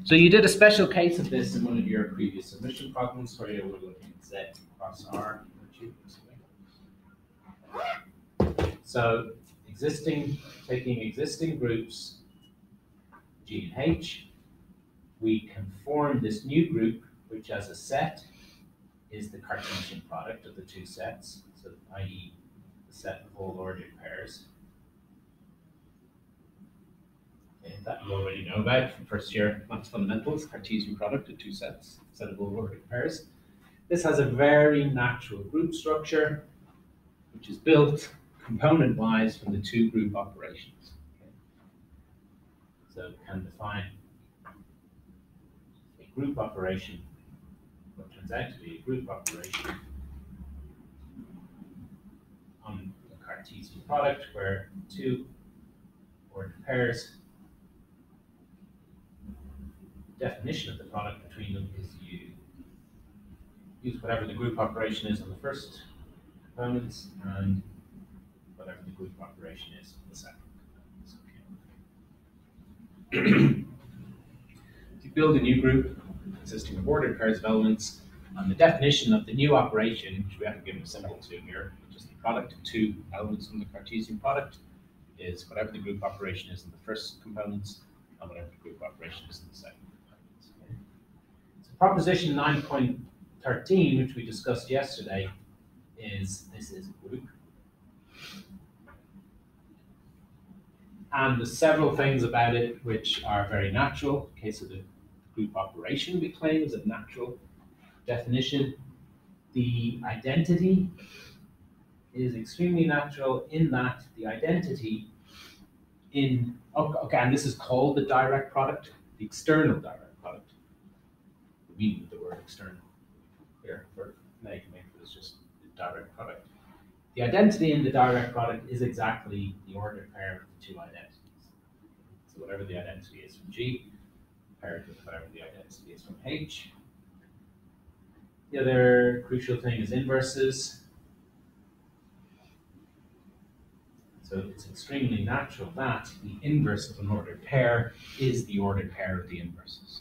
So you did a special case of this in one of your previous submission problems where you were looking at Z cross R. So taking existing groups G and H, we can form this new group, which as a set is the Cartesian product of the two sets, so i.e. the set of all ordered pairs. Okay, that you already know about from first year maths fundamentals, Cartesian product of two sets, set of all ordered pairs. This has a very natural group structure, which is built component-wise from the two group operations. Okay. So we can define a group operation, what turns out to be a group operation on the Cartesian product, where two ordered pairs, definition of the product between them is you use whatever the group operation is on the first components and whatever the group operation is on the second components. You build a new group consisting of ordered pairs of elements, and the definition of the new operation, which we haven't given a symbol to here, just the product of two elements from the Cartesian product, is whatever the group operation is in the first components and whatever the group operation is in the second components. Okay. So proposition 9.13, which we discussed yesterday, is this is a group. And there's several things about it which are very natural. In case of the group operation, we claim is a natural definition. The identity is extremely natural in that the identity in, okay, and this is called the direct product, the external direct product. The meaning of the word external here for make is just the direct product. The identity in the direct product is exactly the ordered pair of the two identities. So whatever the identity is from G, paired with whatever the identity is from H. The other crucial thing is inverses. So it's extremely natural that the inverse of an ordered pair is the ordered pair of the inverses.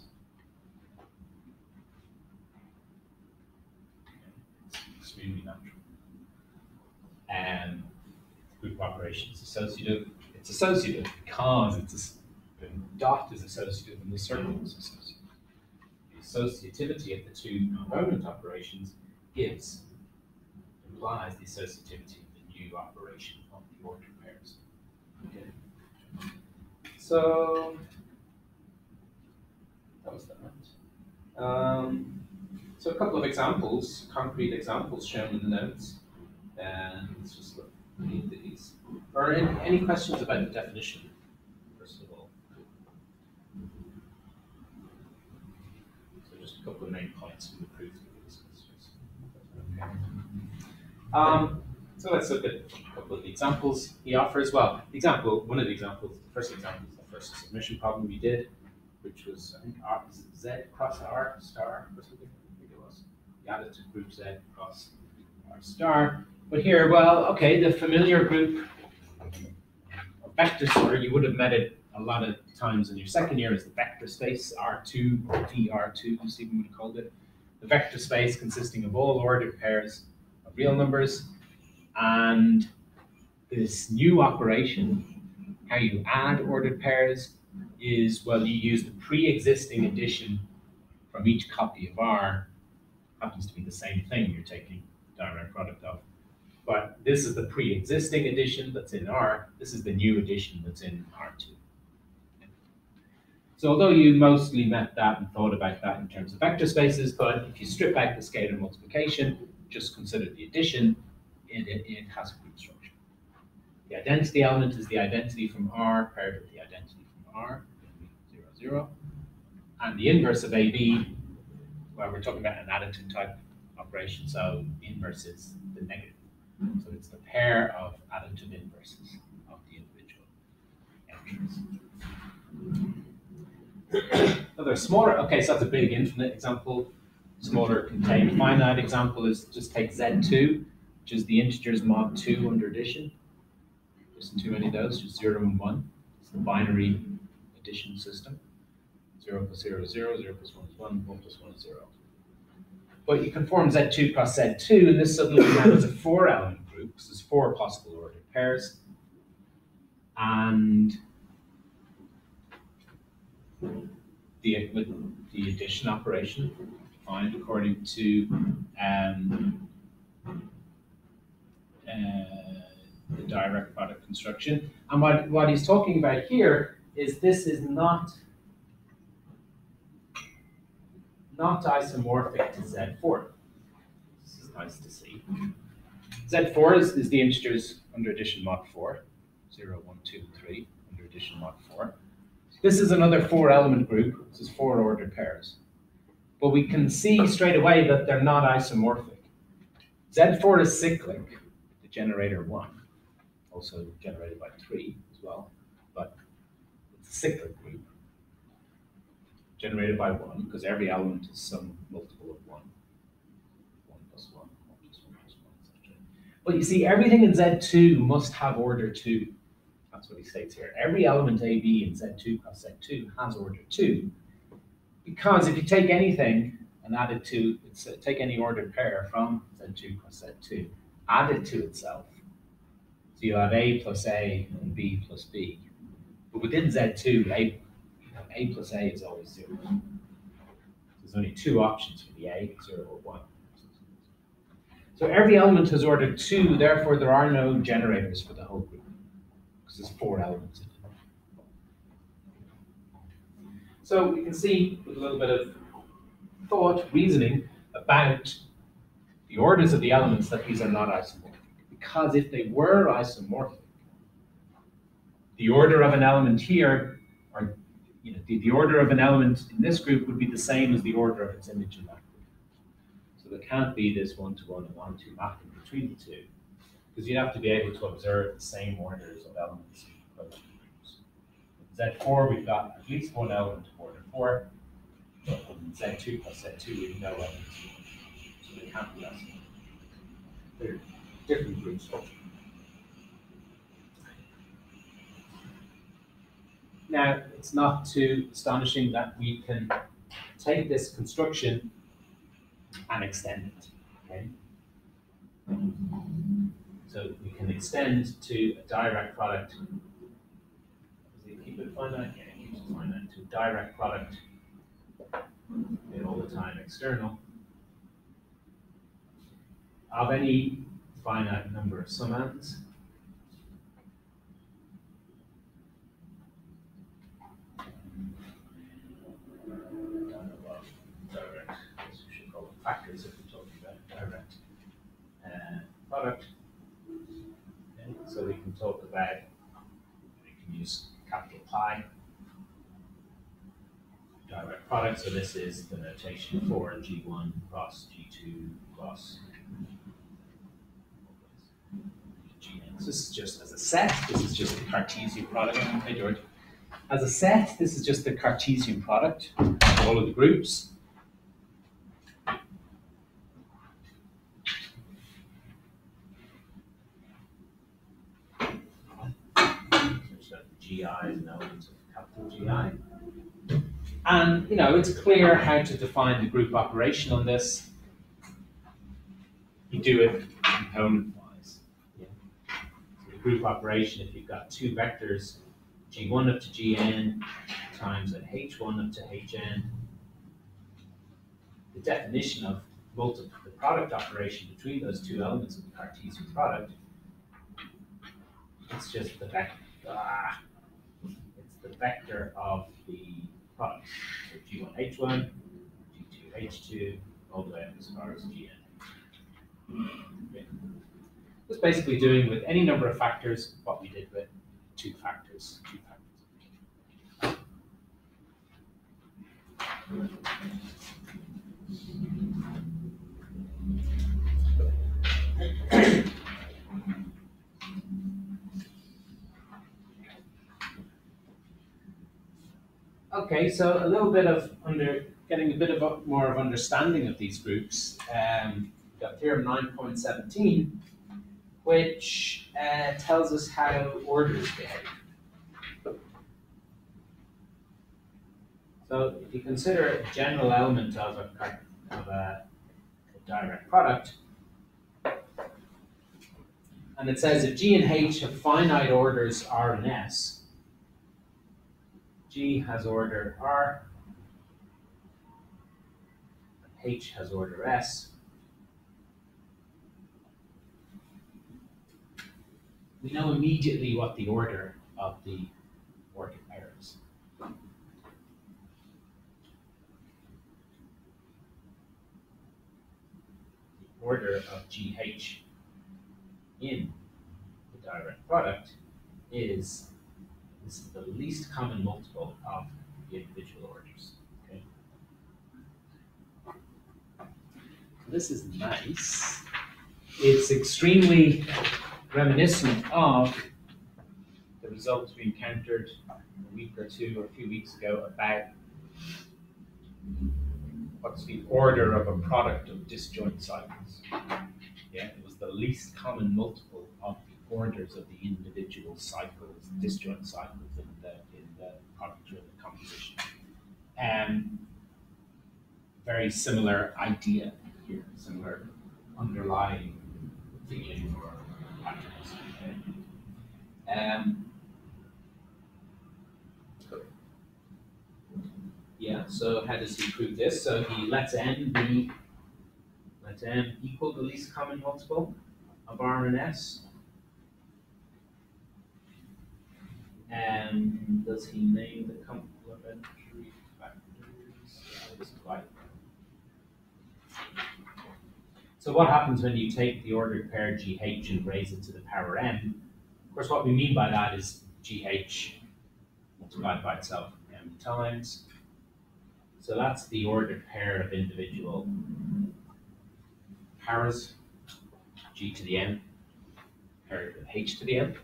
It's extremely natural. And group operation is associative. It's associative because the dot is associative and the circle is associative. The associativity of the two component operations implies the associativity of the new operation of the ordered pairs. Okay. So that was that. So a couple of examples, concrete examples shown in the notes. And let's just look at these. Or any questions about the definition, first of all? So just a couple of main points from the proof that we discussed. Okay. So let's look at a couple of the examples he offers. Well, one of the examples, the first example is the first submission problem we did, which was, I think, Z cross R star or something. I think it was. We added to group Z cross R star. But here, well, okay, the familiar group of vector store, you would have met it a lot of times in your second year as the vector space, R2 or VR2, Stephen would have called it. The vector space consisting of all ordered pairs of real numbers. And this new operation, how you add ordered pairs, is, well, you use the pre-existing addition from each copy of R. Happens to be the same thing you're taking the direct product of. But this is the pre-existing addition that's in R. This is the new addition that's in R2. So although you mostly met that and thought about that in terms of vector spaces, but if you strip out the scalar multiplication, just consider the addition, it has a group structure. The identity element is the identity from R paired with the identity from R, 0, 0. And the inverse of AB, well, we're talking about an additive type operation, so the inverse is the negative. So it's the pair of additive inverses of the individual entries. Another smaller, okay, so that's a big infinite example. Smaller contained finite example is just take Z2, which is the integers mod 2 under addition. There isn't too many of those, just 0 and 1. It's the binary addition system. 0 0 plus 0 is 0, 0 plus 1 is 1, 1 plus 1 is 0. But you can form Z2 cross Z2, and this suddenly now is a 4-element group, because there's 4 possible ordered pairs. And the addition operation defined according to the direct product construction. And what he's talking about here is this is not isomorphic to Z4. This is nice to see. Z4 is the integers under addition mod 4, 0, 1, 2, 3, under addition mod 4. This is another 4-element group. This is 4 ordered pairs. But we can see straight away that they're not isomorphic. Z4 is cyclic, the generator 1, also generated by 3 as well, but it's a cyclic group, generated by 1, because every element is some multiple of 1. 1 plus 1, 1 plus 1 plus 1, etc. But you see, everything in Z2 must have order 2. That's what he states here. Every element AB in Z2 cross Z2 has order 2. Because if you take anything and add it to, take any ordered pair from Z2 cross Z2, add it to itself. So you have A plus A and B plus B. But within Z2, A plus A is always 0. There's only 2 options for the A, 0 or 1. So every element has order 2, therefore there are no generators for the whole group, because there's 4 elements in it. So we can see with a little bit of thought, reasoning about the orders of the elements that these are not isomorphic. Because if they were isomorphic, the order of an element here, or the order of an element in this group would be the same as the order of its image in that group. So there can't be this 1-to-1 and 1-to mapping between the two, because you'd have to be able to observe the same orders of elements in both groups. In Z4, we've got at least one element of order 4. But in Z2 plus Z2, we have no elements. So they can't be isomorphic. They're different groups. Now, it's not too astonishing that we can take this construction and extend it. Okay? So we can extend to a direct product. Does it keep it finite? Yeah, it keeps it finite. To a direct product, all the time external, of any finite number of summands. Direct, we should call them factors if we're talking about direct product. Okay, so we can talk about, we can use capital Pi, direct product. So this is the notation for G1 cross G2 cross Gn. So this is just as a set, this is just the Cartesian product. Hey George. As a set, this is just the Cartesian product of all of the groups. GI is an element of capital GI. And it's clear how to define the group operation on this. You do it component-wise. Yeah. So the group operation, if you've got 2 vectors, G1 up to Gn times an H1 up to Hn, the definition of the product operation between those 2 elements of the Cartesian product, it's just the vector. It's the vector of the product. So G1 H1, G2 H2, all the way up as far as Gn. Okay. It's basically doing with any number of factors what we did with 2 factors. Okay, so a little bit of getting a bit of more of understanding of these groups. We've got theorem 9.17, which tells us how orders behave. So if you consider a general element of a direct product, and it says if G and H have finite orders R and S, G has order R, and H has order S, we know immediately what the order of the ordered pair is. The order of GH in the direct product is this is the least common multiple of the individual orders. Okay. This is nice. It's extremely reminiscent of the results we encountered a week or two or a few weeks ago about what's the order of a product of disjoint cycles. Yeah, it was the least common multiple of the orders of the individual cycles, disjoint cycles in the product-driven composition. Very similar idea here, similar underlying feeling or patterns. Okay. Yeah, so how does he prove this? So he lets M equal the least common multiple of R and S. And does he name the complementary factors? This is right. So what happens when you take the ordered pair GH and raise it to the power M? Of course, what we mean by that is GH multiplied by itself M times. So that's the ordered pair of individual powers, G to the N, or H to the N.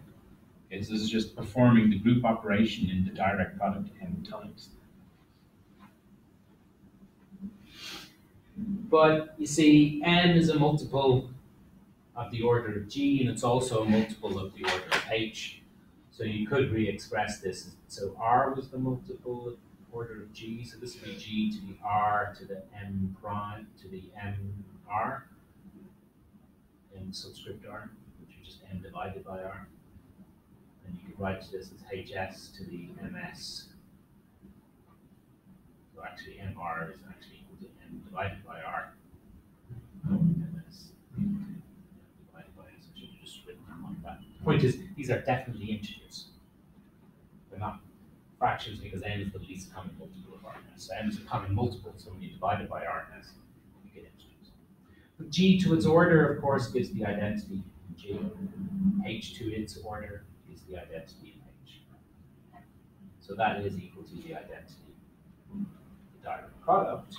Okay, so this is just performing the group operation in the direct product N times. But you see, N is a multiple of the order of G, and it's also a multiple of the order of H. So you could re-express this. So R was the multiple of order of G, so this would be G to the R to the M prime to the M R, M subscript R, which is just M divided by R. And you could write this as HS to the MS. So actually MR is actually equal to M divided by R. MS divided by S. I should have just written them like that. The point is, these are definitely integers. They're not fractions because n is the least common multiple of R and S. So n is a common multiple, so when you divide it by R and S, you get integers. But G to its order, of course, gives the identity in G. H to its order is the identity in H. So that is equal to the identity in the direct product.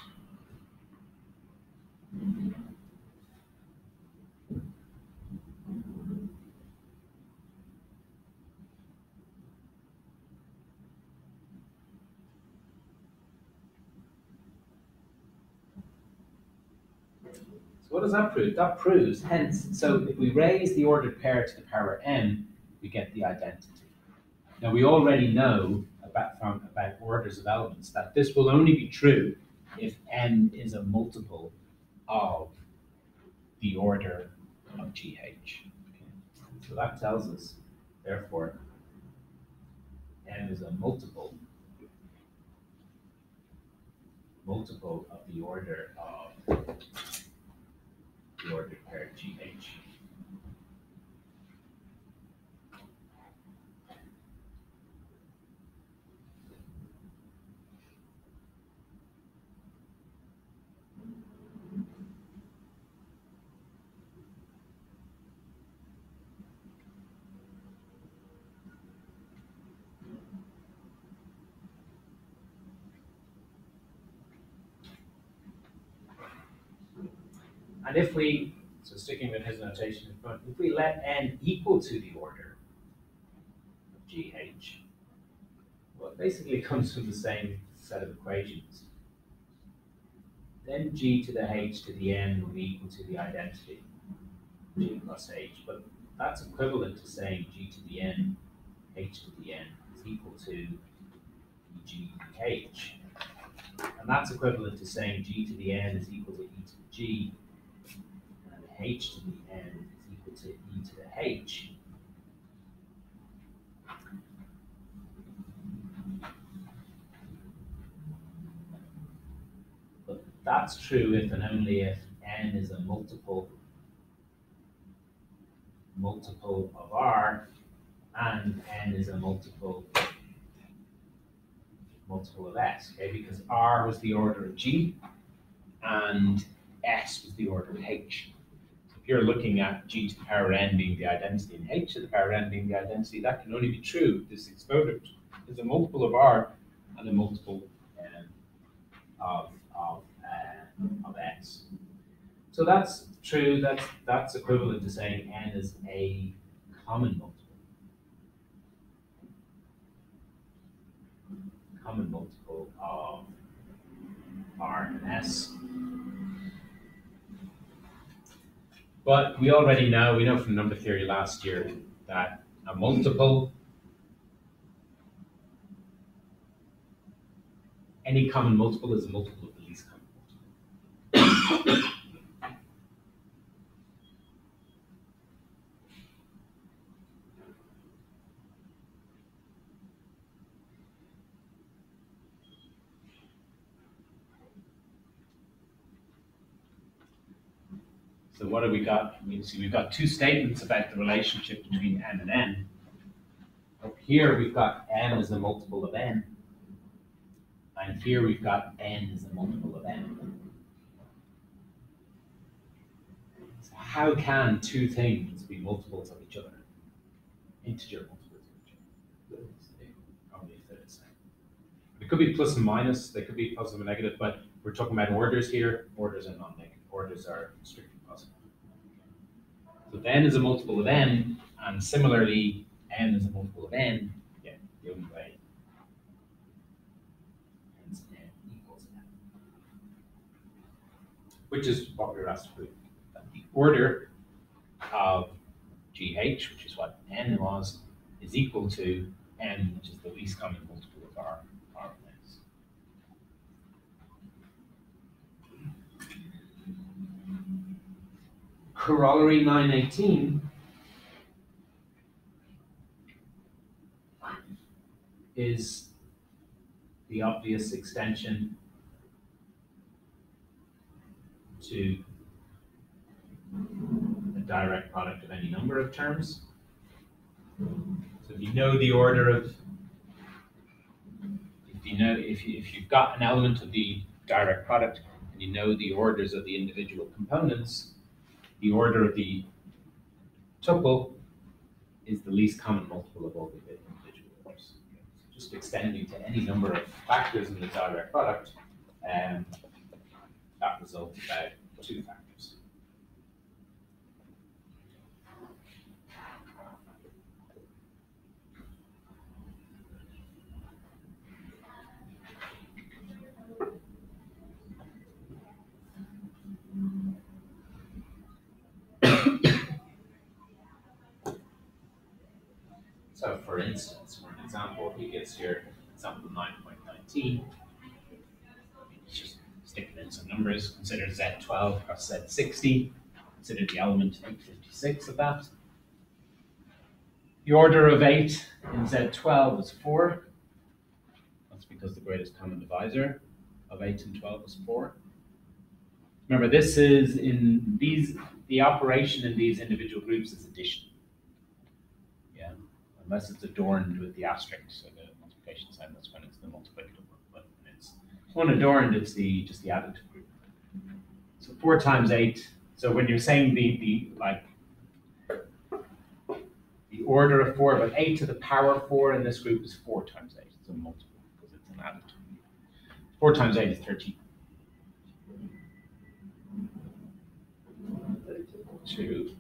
So what does that prove? That proves, hence, so if we raise the ordered pair to the power n, we get the identity. Now we already know about orders of elements that this will only be true if n is a multiple of the order of GH. Okay. So that tells us, therefore, n is a multiple of the order of the ordered pair GH. And if we, so sticking with his notation in front, if we let n equal to the order of GH, well, it basically comes from the same set of equations. Then G to the H to the N will be equal to the identity, G plus H, but that's equivalent to saying G to the N, H to the N is equal to G H. And that's equivalent to saying g to the n is equal to e to the g, and h to the n is equal to e to the h. But that's true if and only if n is a multiple of r, and n is a multiple of s, okay? Because r was the order of g, and s was the order of h. So if you're looking at g to the power n being the identity and h to the power n being the identity, that can only be true if this exponent is a multiple of r and a multiple of s. So that's true. That's equivalent to saying n is a common multiple. Common multiple of r and s. But we already know, we know from number theory last year, that a multiple, any common multiple is a multiple of the least common multiple. So what have we got? You see, we've got two statements about the relationship between m and n. Up here we've got m as a multiple of n, and here we've got n as a multiple of n. So how can two things be multiples of each other? Integer multiples of each other. Probably if they're the same. It could be plus and minus, they could be positive and negative, but we're talking about orders here. Orders are non-negative. Orders are strictly positive. So if n is a multiple of n, and similarly n is a multiple of n, yeah, the only way hence n equals n. Which is what we were asked to prove. That the order of GH, which is what n was, is equal to n, which is the least common multiple of r and s. Corollary 918 is the obvious extension to a direct product of any number of terms. So if you know the order of, if you've got an element of the direct product and you know the orders of the individual components, the order of the tuple is the least common multiple of all the individual orders. So just extending to any number of factors in the direct product, that results about two factors. So for instance, for an example, he gives here example 9.19. Just sticking in some numbers. Consider Z12 plus Z60. Consider the element 856 of that. The order of 8 in Z12 is 4. That's because the greatest common divisor of 8 and 12 is 4. Remember, this is in these, the operation in these individual groups is addition. Yeah, unless it's adorned with the asterisk, so the multiplication sign, that's when it's the multiplicative group. But when it's unadorned, it's just the additive group. So 4 times 8. So when you're saying the order of 4, but 8 to the power 4 in this group is 4 times 8. It's a multiple because it's an additive. 4 times 8 is 13. 2.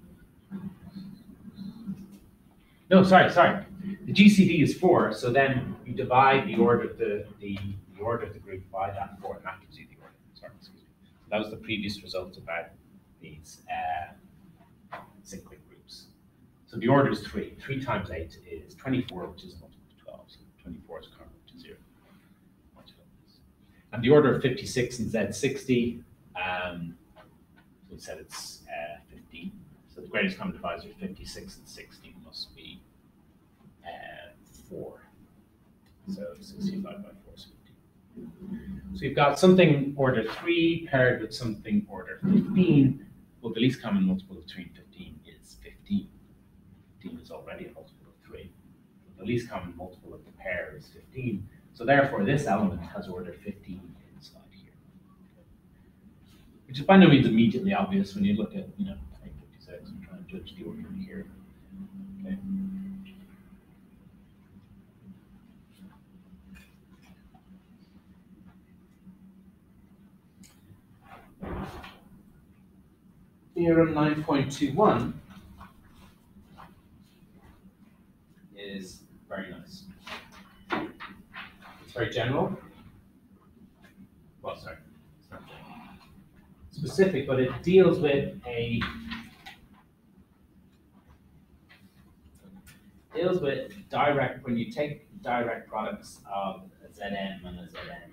No, sorry. The GCD is 4, so then you divide the order of the order of the group by that 4, and that gives you the order. Sorry, excuse me. So that was the previous result about these cyclic groups. So the order is 3. 3 times 8 is 24, which is a multiple of 12. So 24 is equivalent to 0. And the order of 56 and Z60, so we said it's 15. So the greatest common divisor of 56 and 60 must be 4. So 65 by 4 is 15. So you've got something order 3 paired with something order 15. Well, the least common multiple of 3 and 15 is 15. 15 is already a multiple of 3. So the least common multiple of the pair is 15. So therefore, this element has order 15 inside here. Which is by no means immediately obvious when you look at, 56 and try and judge the order here. Okay. Theorem 9.21 is very nice. It's very general. Well, sorry, it's not general. Specific, but it deals with direct, when you take direct products of a Zm and a Zn.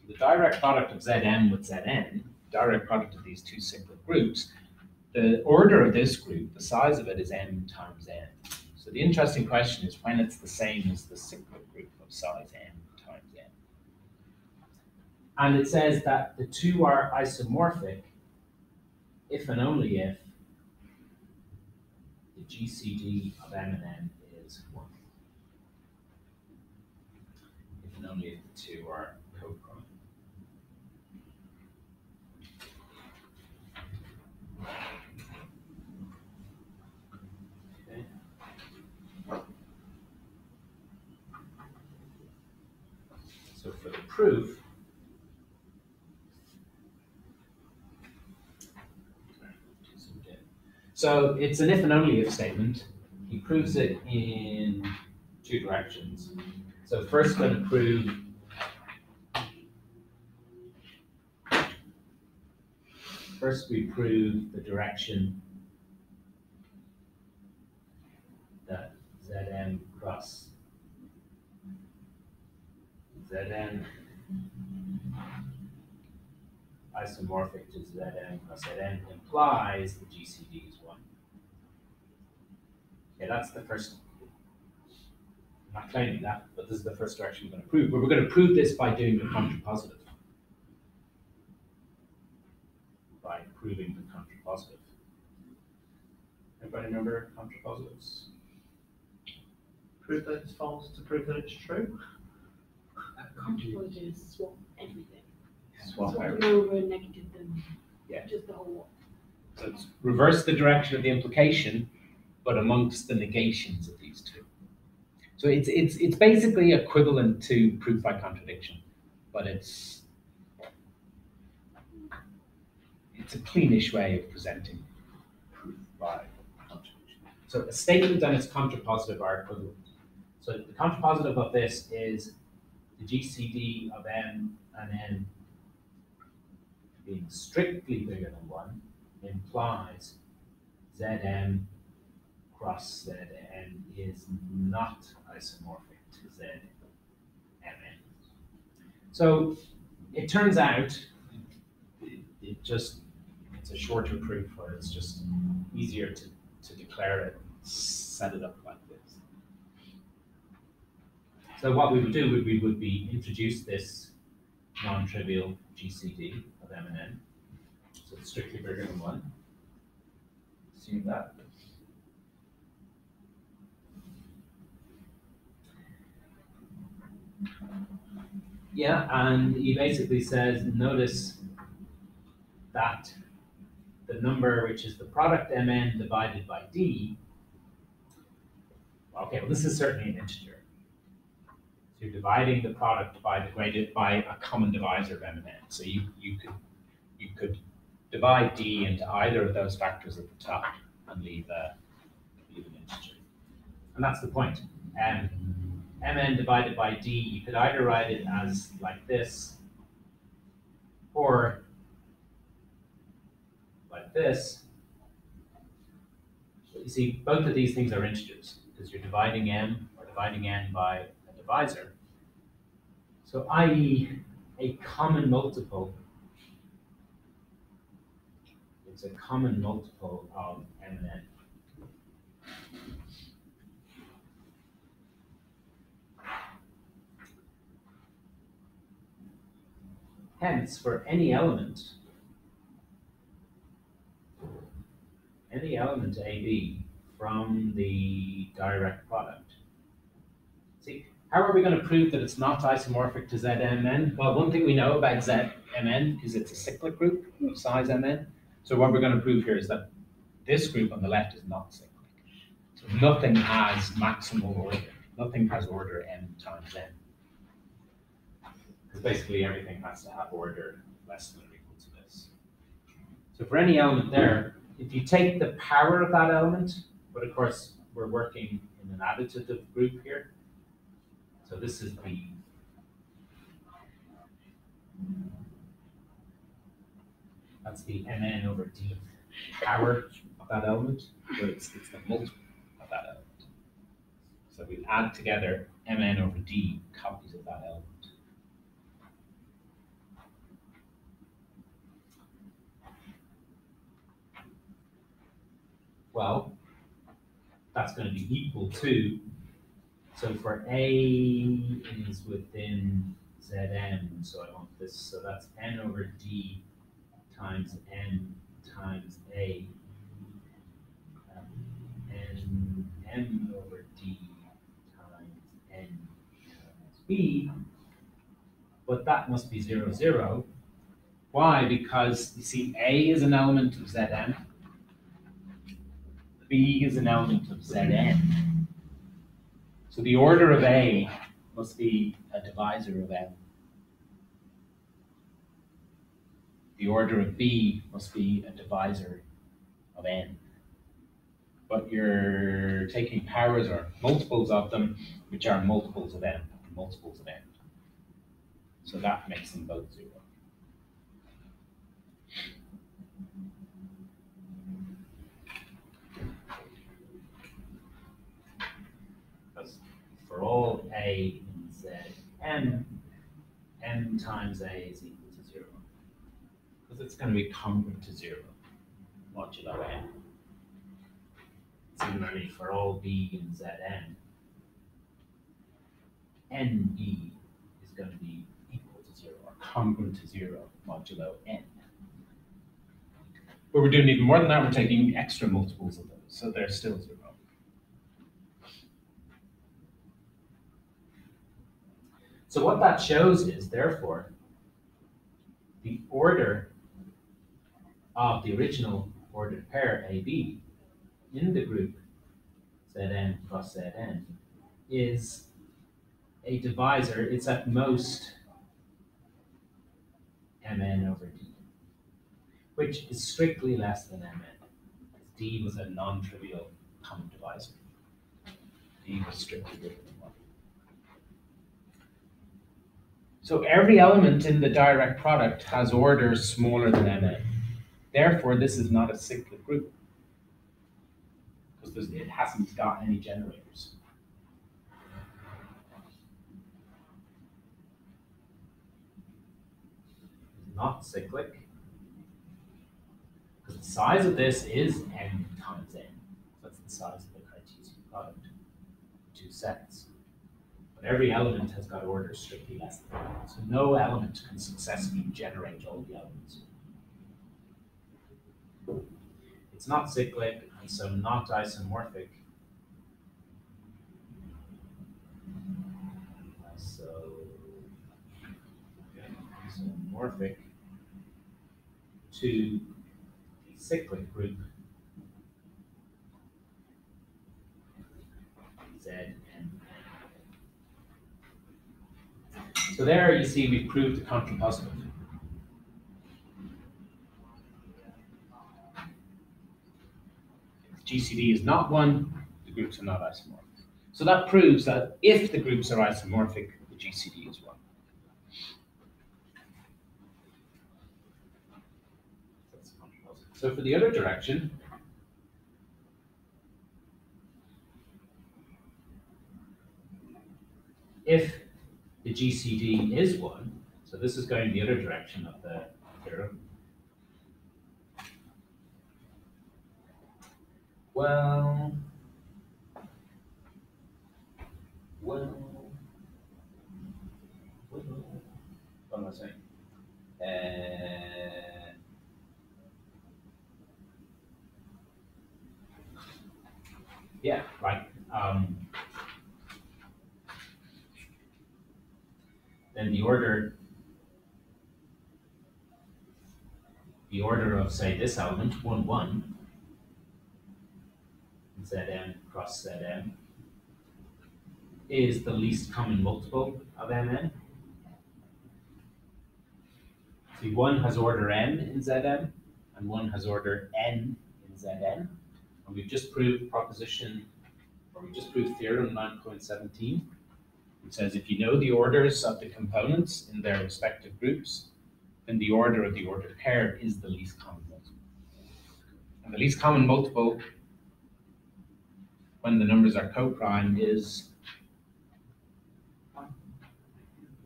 The direct product of Zm with Zn, direct product of these two cyclic groups, the order of this group, the size of it is m times n. So the interesting question is when it's the same as the cyclic group of size m times n. And it says that the two are isomorphic if and only if the GCD of m and n is 1. If and only if the two are co-prime. So for the proof, so it's an if and only if statement. He proves it in 2 directions. So first going to prove we prove the direction that Zm cross Zn isomorphic to Zm cross Zn implies the GCD is 1. Okay, that's the first. I'm not claiming that, but this is the first direction we're going to prove. But we're going to prove this by doing the contrapositive. By proving the contrapositive. Everybody remember contrapositives? Prove that it's false to prove that it's true. Contrapositive is swap everything. Swap Swap them over and negative them. Yeah. Just the whole lot. So it's reverse the direction of the implication, but amongst the negations of these two. So it's basically equivalent to proof by contradiction, but it's a cleanish way of presenting proof by contradiction. So a statement and its contrapositive are equivalent. So the contrapositive of this is the GCD of m and n being strictly bigger than 1 implies Zm cross Zn is not isomorphic to Zmn. So it turns out it's a shorter proof, or it's just easier to declare it, set it up like this. So what we would do would we would be introduce this non-trivial GCD of m and n. So it's strictly bigger than 1. Assume that. Yeah, and he basically says, notice that the number which is the product mn divided by d, okay, well this is certainly an integer. So you're dividing the product by a common divisor of m and n. So you could divide d into either of those factors at the top and leave an integer. And that's the point. Mn divided by d, you could either write it as like this, or like this, you see both of these things are integers because you're dividing m or dividing n by a divisor. So i.e. a common multiple, it's a common multiple of m and n. Hence, for any element AB from the direct product. See, how are we going to prove that it's not isomorphic to Zmn? Well, one thing we know about Zmn is it's a cyclic group of size Mn. So what we're going to prove here is that this group on the left is not cyclic. So nothing has maximal order. Nothing has order m times n. Because basically everything has to have order less than or equal to this. So for any element there, if you take the power of that element, but of course we're working in an additive group here. So this is B. That's the Mn over D power of that element, where it's the multiple of that element. So we add together Mn over D copies of that element. Well, that's going to be equal to, so for A is within Zn, so I want this, so that's N over D times N times A, and M over D times N times B, but that must be 0, 0. Why? Because you see A is an element of Zn, B is an element of Zn. So the order of A must be a divisor of M. The order of B must be a divisor of N. But you're taking powers or multiples of them, which are multiples of M, multiples of N. So that makes them both 0. For all A in Z, M times A is equal to 0. Because it's going to be congruent to 0, modulo N. Similarly, for all B in Zn, NB is going to be equal to 0, or congruent to 0, modulo N. But we're doing even more than that, we're taking extra multiples of those, so they're still 0. So what that shows is, therefore, the order of the original ordered pair AB in the group Zn plus Zn is a divisor. It's at most Mn over D, which is strictly less than Mn. D was a non-trivial common divisor. D was strictly bigger than 1. So every element in the direct product has order smaller than Mn. Therefore, this is not a cyclic group because it hasn't got any generators. It's not cyclic because the size of this is n times n. That's the size of the Cartesian product, 2 sets. But every element has got order strictly less than that. So no element can successfully generate all the elements. It's not cyclic, and so not isomorphic. Isomorphic to the cyclic group Zn. So there you see we proved the contrapositive. If GCD is not 1, the groups are not isomorphic. So that proves that if the groups are isomorphic, the GCD is 1. That's contrapositive. So for the other direction, if the GCD is 1, so this is going the other direction of the theorem. Well, what am I saying? Yeah, right. Then the order of, say, this element, 1, 1, Zn cross Zn, is the least common multiple of Mn. See, 1 has order n in Zn, and 1 has order n in Zn. And we've just proved theorem 9.17, which says if you know the orders of the components in their respective groups, then the order of the ordered pair is the least common multiple. And the least common multiple, when the numbers are co-prime, is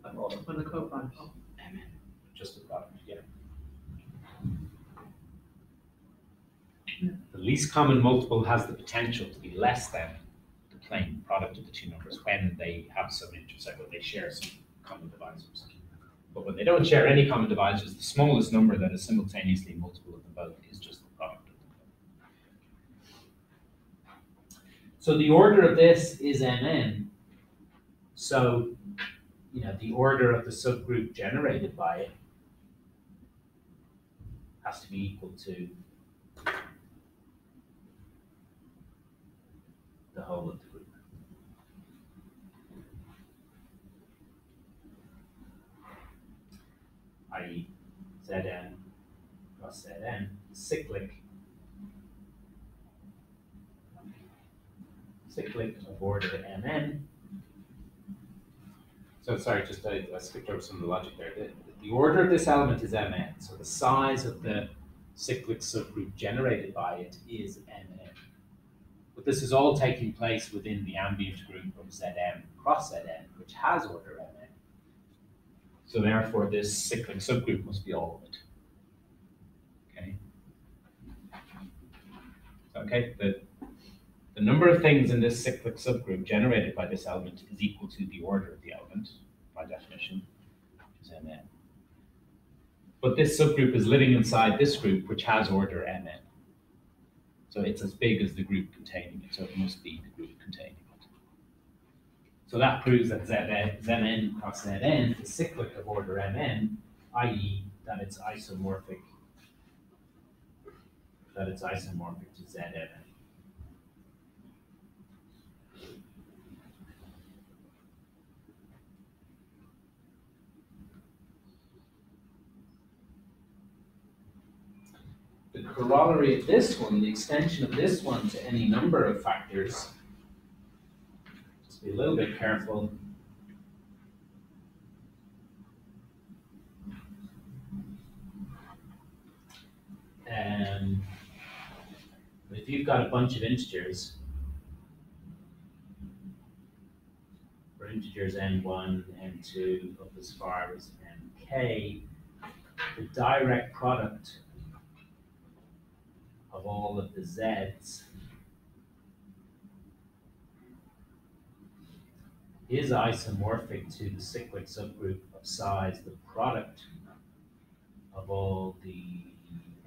When the co-prime. just the product, yeah. The least common multiple has the potential to be less than the plain product of the two numbers when they have some intersect, when they share some common divisors. But when they don't share any common divisors, the smallest number that is simultaneously multiple of them both is just the product of them. So the order of this is Mn. So, the order of the subgroup generated by it has to be equal to the whole of the group. I.e. Zn plus Zn is cyclic of order Mn. So sorry, just I skipped over some of the logic there. The order of this element is Mn, so the size of the cyclic subgroup generated by it is Mn. But this is all taking place within the ambient group of Zm cross Zn, which has order Mn. So therefore, this cyclic subgroup must be all of it. Okay. The number of things in this cyclic subgroup generated by this element is equal to the order of the element, by definition, which is Mn. But this subgroup is living inside this group, which has order Mn. So it's as big as the group containing it, so it must be the group containing it. So that proves that Zn cross Zn is cyclic of order Mn, i.e. that it's isomorphic to Zn. The corollary of this one, the extension of this one to any number of factors, just be a little bit careful. If you've got a bunch of integers, for integers n1, n2, up as far as nk, the direct product of all of the z's is isomorphic to the cyclic subgroup of size, the product of all the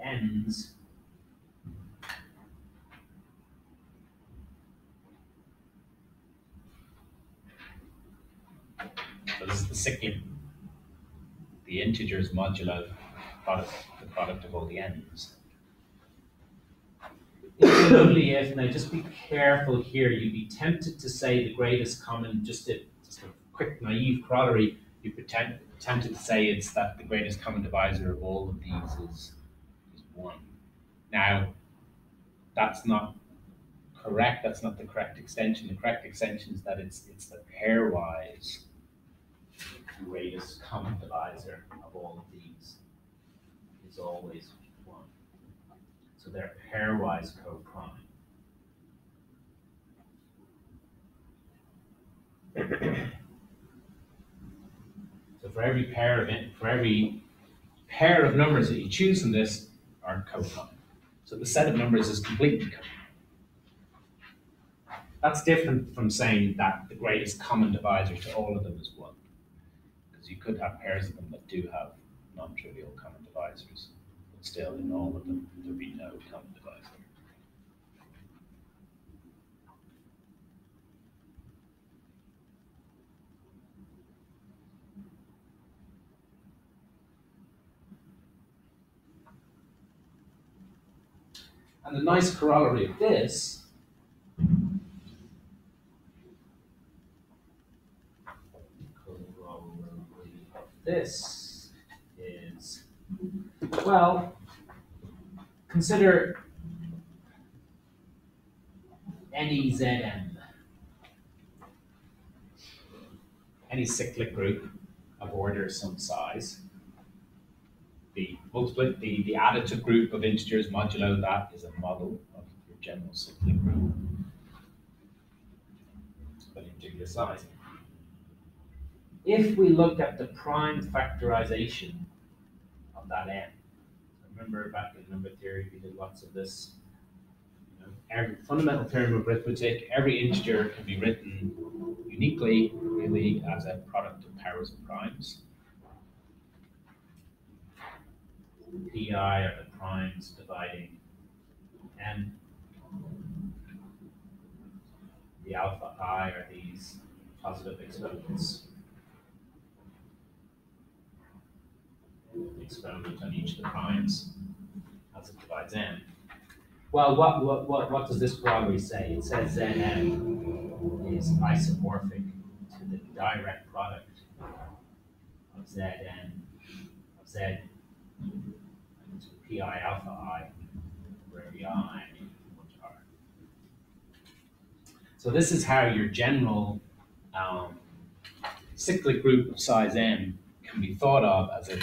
n's so this is the cyclic, the integers modulo the product of all the n's. It's only if, now just be careful here, you'd be tempted to say the greatest common, just a quick naive corollary, you'd be tempted to say it's that the greatest common divisor of all of these is 1. Now, that's not correct, that's not the correct extension. The correct extension is that it's the pairwise greatest common divisor of all of these is always 1. So they're pairwise co-prime. So for every pair of numbers that you choose from this are co-prime. So the set of numbers is completely co-prime. That's different from saying that the greatest common divisor to all of them is 1. Because you could have pairs of them that do have non-trivial common divisors, but still in all of them there'd be no common divisor. And the nice corollary of this is, well, consider any Zn, any cyclic group of order some size. The additive group of integers modulo that is a model of your general cyclic group, but integer size. If we look at the prime factorization of that n, remember back in number theory we did lots of this. Every fundamental theorem of arithmetic, every integer can be written uniquely, really, as a product of powers of primes. Pi are the primes dividing n. The alpha I are these positive exponents. Exponent on each of the primes as it divides n. Well, what does this corollary say? It says Zn is isomorphic to the direct product of Zn of Z to Pi alpha I, where every I equal to R. So this is how your general cyclic group of size n can be thought of as a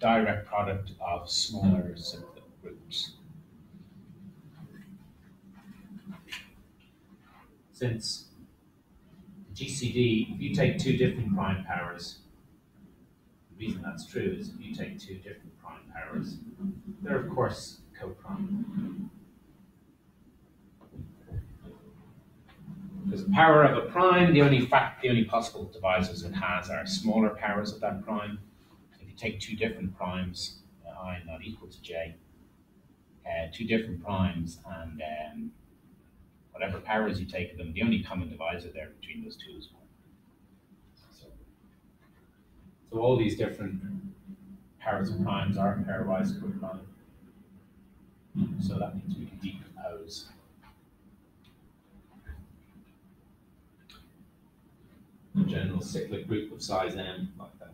direct product of smaller cyclic groups. Since GCD, if you take 2 different prime powers, the reason that's true is if you take 2 different prime powers, they're of course co-prime. Because the power of a prime, the only possible divisors it has are smaller powers of that prime. If you take 2 different primes, I not equal to j, 2 different primes, and whatever powers you take of them, the only common divisor there between those 2 is 1. So all these different powers of primes are pairwise co-prime. So that means we can decompose the general cyclic group of size n like that.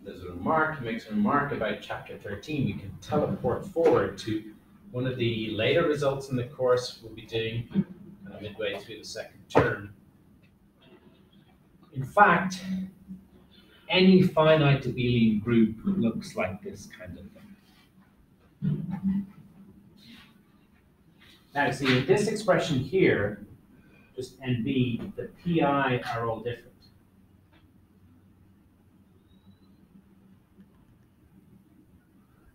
There's a remark, he makes a remark about chapter 13. We can teleport forward to one of the later results in the course we'll be doing kind of midway through the 2nd term. In fact, any finite abelian group looks like this kind of thing. Now, see, in this expression here, just NB, the PI are all different.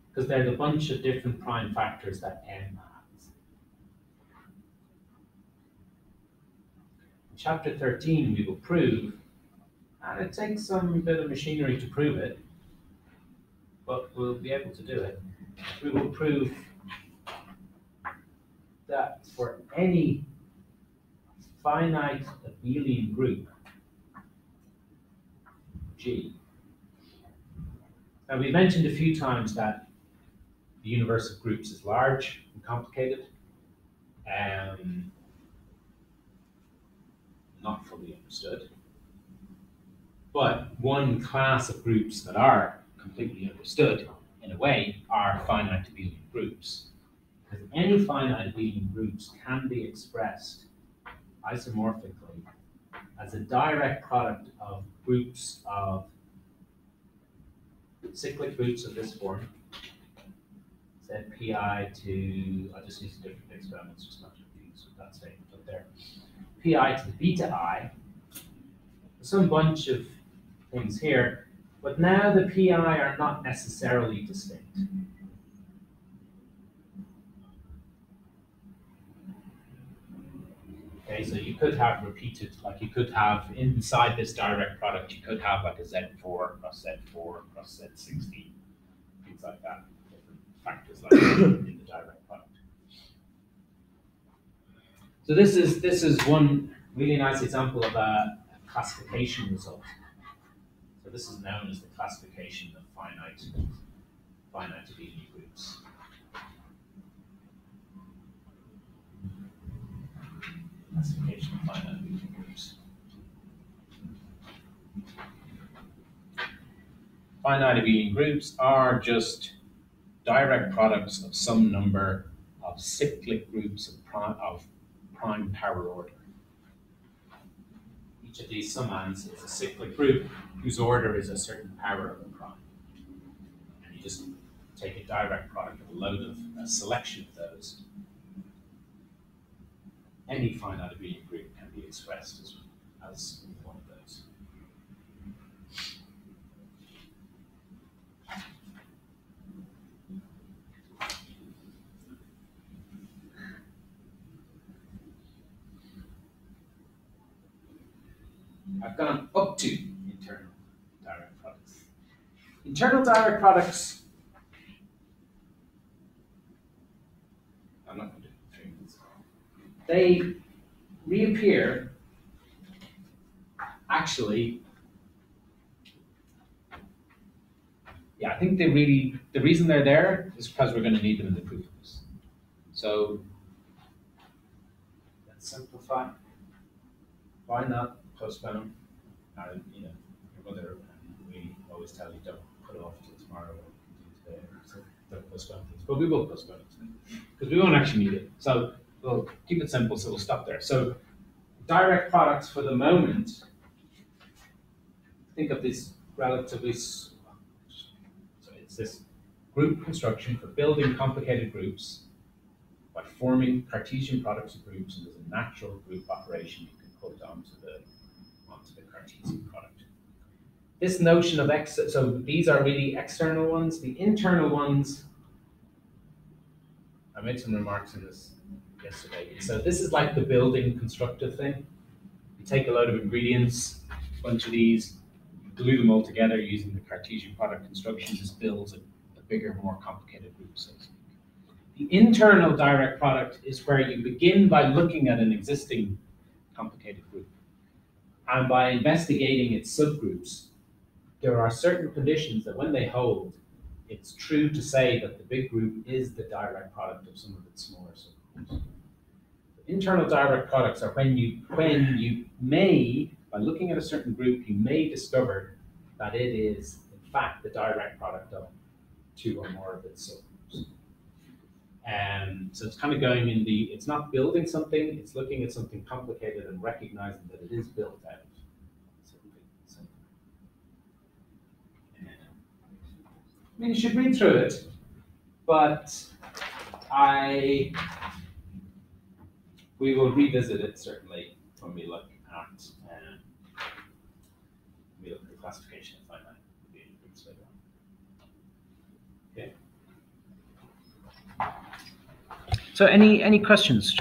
Because there's a bunch of different prime factors that n has. In chapter 13, we will prove, and it takes some bit of machinery to prove it, but we'll be able to do it. We will prove that for any finite abelian group, G. Now, we mentioned a few times that the universe of groups is large and complicated, not fully understood. But one class of groups that are completely understood, in a way, are finite abelian groups. Because any finite abelian groups can be expressed isomorphically as a direct product of groups of cyclic groups of this form. Set pi to, I'll just use different experiments, just not to confuse with that statement up there. Pi to the beta I, some bunch of things here, but now the pi are not necessarily distinct. Okay, so you could have repeated, like you could have inside this direct product, you could have like a Z4 cross Z4 cross Z60, things like that, different factors like that in the direct product. So this is one really nice example of a classification result. So this is known as the classification of finite abelian groups. Classification of finite abelian groups. Finite abelian groups are just direct products of some number of cyclic groups of prime power order. Each of these summands is a cyclic group whose order is a certain power of a prime. And you just take a direct product of a selection of those. Any finite abelian group can be expressed as one of those. I've gone up to internal direct products. Internal direct products, I'm not going to do 3 minutes. They reappear actually, I think the reason they're there is because we're going to need them in the proofs. So let's simplify. Why not postpone? Your mother, we always tell you don't put it off till tomorrow or do today. So don't postpone things, but we will postpone it today because we won't actually need it. So we'll keep it simple. So we'll stop there. So direct products for the moment. Think of this relatively. So it's this group construction for building complicated groups by forming Cartesian products of groups, and there's a natural group operation you can put onto the Cartesian product. This notion of so these are really external ones. The internal ones, I made some remarks on this yesterday. So this is like the building constructive thing. You take a load of ingredients, a bunch of these, glue them all together using the Cartesian product construction. This builds a bigger, more complicated group. So the internal direct product is where you begin by looking at an existing complicated group. And by investigating its subgroups, there are certain conditions that when they hold, it's true to say that the big group is the direct product of some of its smaller subgroups. Internal direct products are when you may, by looking at a certain group, you may discover that it is, in fact, the direct product of 2 or more of its subgroups. So it's kind of going in it's not building something, it's looking at something complicated and recognizing that it is built out of something simple. I mean, you should read through it, but we will revisit it certainly when we look at the classification of finite abelian groups later on. Okay. So any questions?